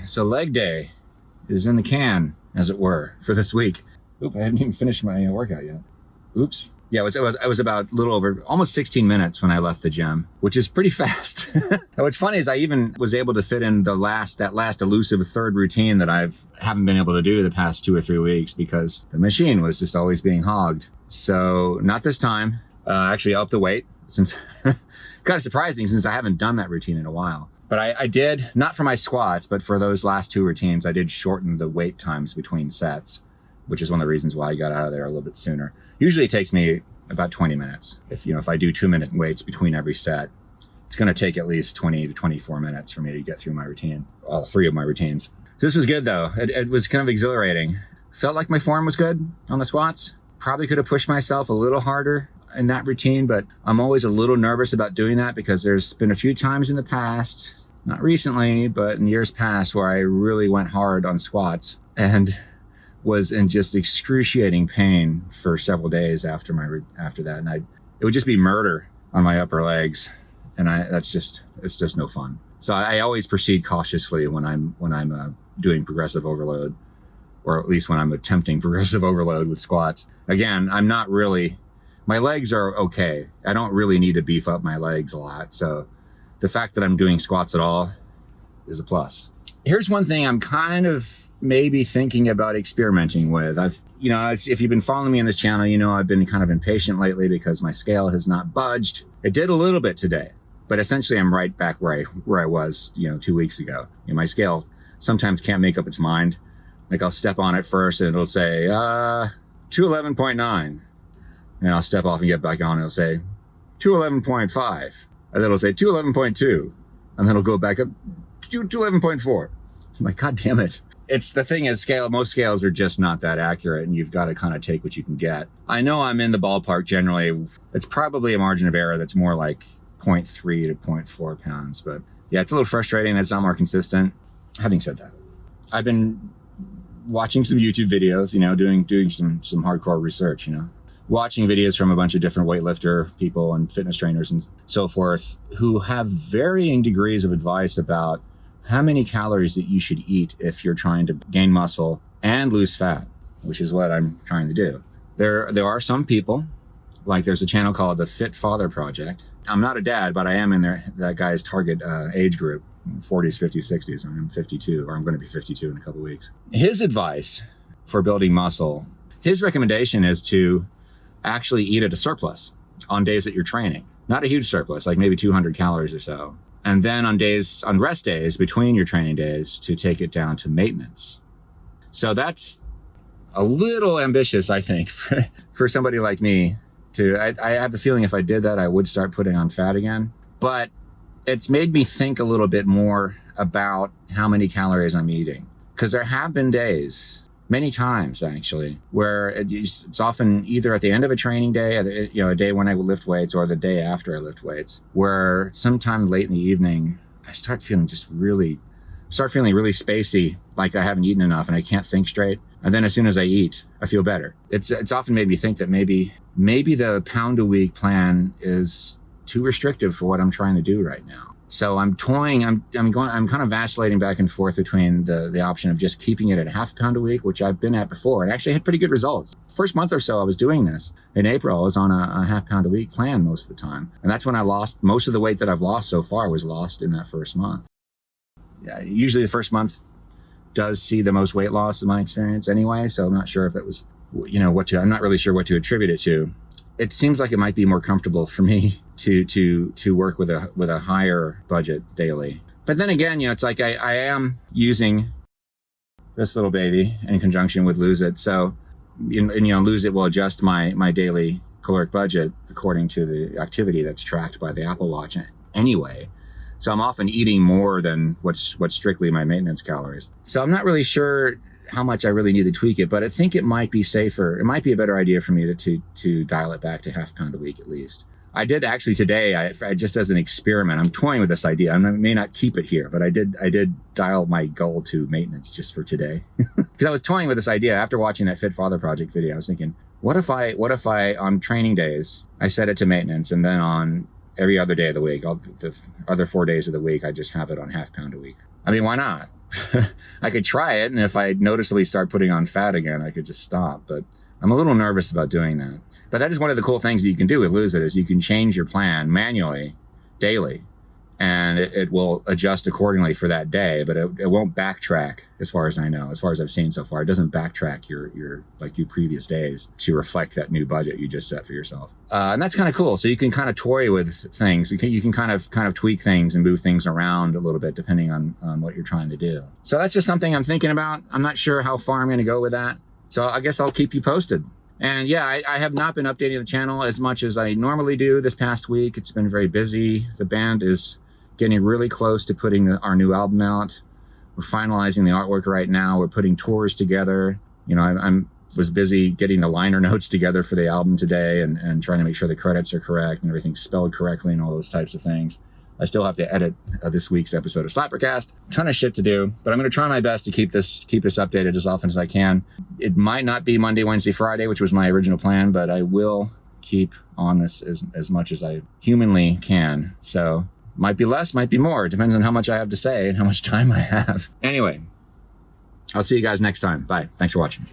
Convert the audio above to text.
so leg day is in the can, as it were, for this week. Oop, I haven't even finished my workout yet. Oops. Yeah, it was about a little over almost 16 minutes when I left the gym, which is pretty fast. What's funny is I even was able to fit in that last elusive third routine that haven't been able to do the past 2 or 3 weeks because the machine was just always being hogged. So not this time. Actually, I upped the weight since kind of surprising since I haven't done that routine in a while. But I did, not for my squats, but for those last 2 routines, I did shorten the wait times between sets, which is one of the reasons why I got out of there a little bit sooner. Usually it takes me about 20 minutes. If I do 2-minute waits between every set, it's going to take at least 20 to 24 minutes for me to get through my routine, all 3 of my routines. So this was good though. It was kind of exhilarating. Felt like my form was good on the squats. Probably could have pushed myself a little harder in that routine, but I'm always a little nervous about doing that because there's been a few times in the past, not recently, but in years past, where I really went hard on squats and was in just excruciating pain for several days after that. And it would just be murder on my upper legs. And it's just no fun. So I always proceed cautiously when I'm doing progressive overload, or at least when I'm attempting progressive overload with squats. Again, my legs are okay. I don't really need to beef up my legs a lot. So the fact that I'm doing squats at all is a plus. Here's one thing I'm kind of maybe thinking about experimenting with. If you've been following me on this channel, I've been kind of impatient lately because my scale has not budged. It did a little bit today, but essentially I'm right back where I was, 2 weeks ago. My scale sometimes can't make up its mind. Like I'll step on it first and it'll say, 211.9. And I'll step off and get back on and it'll say 211.5. And then it'll say 211.2. And then it'll go back up to 211.4. I'm like, God damn it. It's the thing is most scales are just not that accurate and you've got to kind of take what you can get. I know I'm in the ballpark generally. It's probably a margin of error that's more like 0.3 to 0.4 pounds. But yeah, it's a little frustrating. It's not more consistent. Having said that, I've been watching some YouTube videos, doing some hardcore research, watching videos from a bunch of different weightlifter people and fitness trainers and so forth who have varying degrees of advice about how many calories that you should eat if you're trying to gain muscle and lose fat, which is what I'm trying to do. There are some people, like there's a channel called the Fit Father Project. I'm not a dad, but I am in that guy's target age group, 40s, 50s, 60s. I'm 52, or I'm going to be 52 in a couple of weeks. His advice for building muscle, his recommendation is to actually eat at a surplus on days that you're training. Not a huge surplus, like maybe 200 calories or so. And then on rest days between your training days to take it down to maintenance. So that's a little ambitious, I think, for somebody like me I have the feeling if I did that, I would start putting on fat again. But it's made me think a little bit more about how many calories I'm eating. Because there have been days, many times actually, where it's often either at the end of a training day, a day when I would lift weights, or the day after I lift weights, where sometime late in the evening, I start feeling really spacey, like I haven't eaten enough and I can't think straight. And then as soon as I eat, I feel better. It's often made me think that maybe the pound a week plan is too restrictive for what I'm trying to do right now. So I'm toying, I'm kind of vacillating back and forth between the option of just keeping it at half pound a week, which I've been at before and actually had pretty good results. First month or so I was doing this. In April, I was on a half pound a week plan most of the time. And that's when I lost most of the weight that I've lost so far was lost in that first month. Yeah, usually the first month does see the most weight loss in my experience anyway. So I'm not sure if that was, I'm not really sure what to attribute it to. It seems like it might be more comfortable for me to work with a higher budget daily. But then again, it's like I am using this little baby in conjunction with Lose It. So, Lose It will adjust my daily caloric budget according to the activity that's tracked by the Apple Watch anyway. So I'm often eating more than what's strictly my maintenance calories. So I'm not really sure how much I really need to tweak it, but I think it might be safer. It might be a better idea for me to dial it back to half pound a week at least. I did actually today, I just as an experiment, I'm toying with this idea. I may not keep it here, but I did dial my goal to maintenance just for today. Because I was toying with this idea after watching that Fit Father Project video. I was thinking, what if I on training days, I set it to maintenance, and then on every other day of the week, the other 4 days of the week, I just have it on half pound a week. I mean, why not? I could try it, and if I noticeably start putting on fat again, I could just stop. But I'm a little nervous about doing that. But that is one of the cool things that you can do with Lose It, is you can change your plan manually daily, and it will adjust accordingly for that day, but it won't backtrack, as far as I know, as far as I've seen so far. It doesn't backtrack your previous days to reflect that new budget you just set for yourself. And that's kind of cool. So you can kind of toy with things. You can kind of tweak things and move things around a little bit depending on what you're trying to do. So that's just something I'm thinking about. I'm not sure how far I'm going to go with that. So I guess I'll keep you posted. And yeah, I have not been updating the channel as much as I normally do this past week. It's been very busy. The band is getting really close to putting our new album out. We're finalizing the artwork right now. We're putting tours together. You know, I was busy getting the liner notes together for the album today and trying to make sure the credits are correct and everything's spelled correctly and all those types of things. I still have to edit this week's episode of Slappercast. Ton of shit to do, but I'm going to try my best to keep this updated as often as I can. It might not be Monday, Wednesday, Friday, which was my original plan, but I will keep on this as much as I humanly can. So might be less, might be more. It depends on how much I have to say and how much time I have. Anyway, I'll see you guys next time. Bye. Thanks for watching.